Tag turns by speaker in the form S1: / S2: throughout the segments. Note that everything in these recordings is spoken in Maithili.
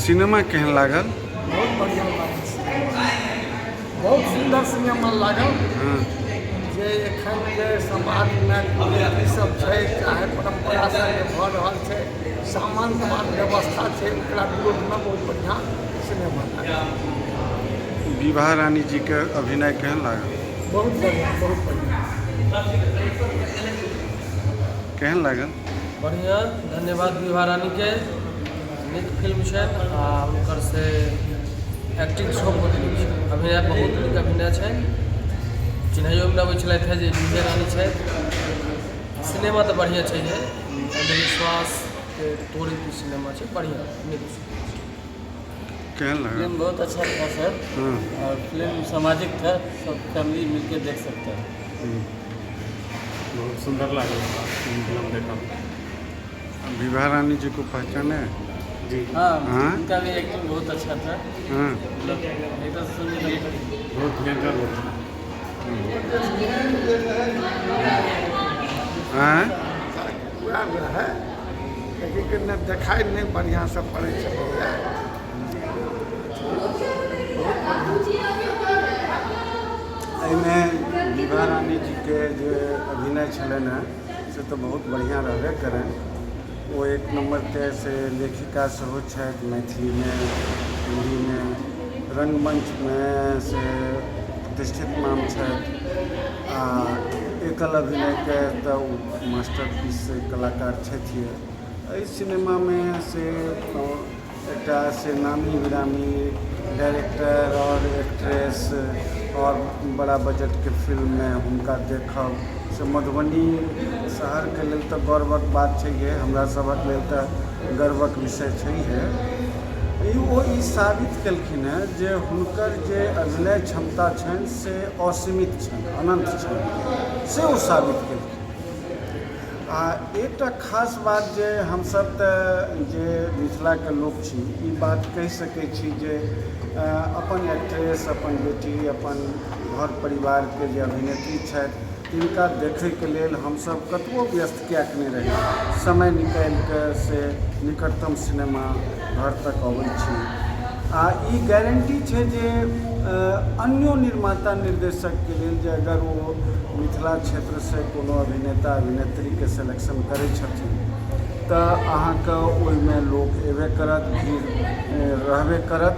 S1: सिनेमा केहन लागल?
S2: बहुत बढ़िया लागल सिनेमा, बहुत सुंदर सिनेमा लागल।
S1: हाँ,
S2: जे एखन जे समाजमे कुरीति सब छै, चाहे परंपरा सब जे भऽ रहल छै, सामंतवाद व्यवस्था छै, ओकरा विरोधमे बहुत बढ़िया सिनेमा लागल।
S1: विभा रानी जी के अभिनय केहन लागल?
S2: बहुत बढ़िया, बहुत बढ़िया।
S1: केहन लागल?
S3: बढ़िया, धन्यवाद विभा रानी के। नीक फिल्म छै आ हुनकर से एक्टिंग सेहो बहुत नीक छै, अभिनय बहुत नीक अभिनय छै। चिन्हैयोमे नहि अबै छलथि हे जे विभा रानी छै। सिनेमा तऽ बढ़िया छै, जे अंधविश्वासके तोड़ैत सिनेमा छै, बढ़िया नीक छै।
S1: केहन लागल?
S4: फिल्म बहुत अच्छा था सर।
S1: हाँ,
S4: और फिल्म सामाजिक था, सब फैमिली मिलके देख सकते हैं।
S5: बहुत सुंदर लगा फिल्म देखा।
S1: विभा रानी जी को पहचाने?
S5: जी
S4: हाँ,
S1: हाँ?
S4: उनका भी एक्टिंग बहुत अच्छा था।
S1: हाँ,
S4: मतलब एकदम सुंदर।
S5: बहुत भयंकर होता
S1: हाँ?
S2: पूरा है, लेकिन कि नहि देखाइ नहि बढ़िया से पड़ै छलैया।
S1: एहिमे विभा रानी जी के जे अभिनय छलनि हैं से तऽ बहुत बढ़िया रहबे करनि। वो एक नंबर के से लेखिका सेहो छथि, मैथिलीमे, हिन्दीमे, रंगमंचमे से प्रतिष्ठित नाम छथि आ एकल अभिनयके तऽ ओ मास्टरपीस कलाकार छथि। एहि सिनेमामे से एकटा से नामी गिरामी डायरेक्टर और एक्ट्रेस और बड़ा बजट के फिल्म में हुनका देखब से मधुबनी शहर के लेल तऽ गौरवक बात छैहे, हमरा सभक लेल तऽ गर्वक विषय छैहे। ओ ई साबित केलखिन हैं जे हुनकर जे अभिनय क्षमता छनि से असीमित छनि, अनंत छनि, से ओ साबित केलखिन। आ एकटा खास बात जे हमसब तऽ जे मिथिलाके लोक छी, ई बात कहि सकै छी जे अपन एक्ट्रेस, अपन बेटी, अपन घर परिवारके जे अभिनेत्री छथि, तिनका देखैके लेल हमसब कतबो व्यस्त किएक नहि रही, समय निकालि कऽ से निकटतम सिनेमा घर तक अबै छी। आ ई गारंटी छै जे अन्यो निर्माता निर्देशकके लेल जे अगर ओ मिथिला क्षेत्रसँ कोनो अभिनेता अभिनेत्रीके सिलेक्शन करै छथिन तऽ अहाँके ओहिमे लोक अएबे करत, भीड़ रहबे करत।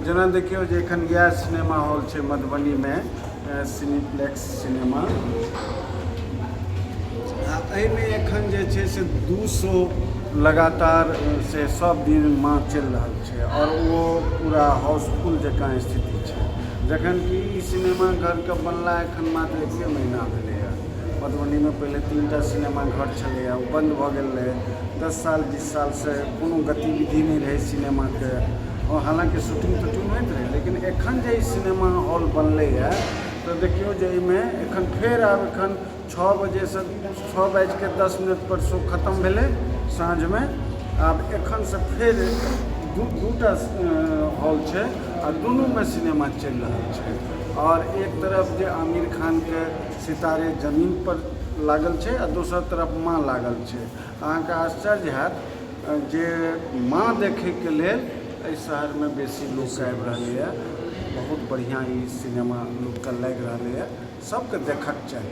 S1: जेना देखियौ जे एखन इएह सिनेमा हॉल छै मधुबनीमे, सिनेप्लेक्स सिनेमा, आ एहिमे एखन जे छै से 200 लगातार से सब दिन माँ चलि रहल छै और वो पूरा हाउसफुल जकाँ स्थिति छै। जखन कि ई सिनेमा घरके बनला एखन मात्र 1 महीना भेलैए। मधुबनीमे पहिले 3टा सिनेमा घर छलैए, ओ बन्द भऽ गेल रहै। 10 साल 20 सालसँ कोनो गतिविधि नहि रहै सिनेमाके, और हालांकि शूटिंग तूटिंग होइत रहै, लेकिन एखन जे ई सिनेमा हॉल बनलैए तऽ देखियौ जे एहिमे एखन फेर आब एखन 6 बजेसँ 6:10 पर शो खत्म भेलै साँझमे। आब एखनसँ फेर दूटा हॉल छै आ दुनूमे सिनेमा चलि रहल छै। और एक तरफ जे आमिर खानके सितारे जमीन पर लागल छै आ दोसर तरफ माँ लागल छै। अहाँके आश्चर्य हैत जे माँ देखैके लेल एहि शहरमे बेसी लोक आबि रहलैए। बहुत बढ़िआँ ई सिनेमा लोकके लागि रहलैए, सबके देखक चाही।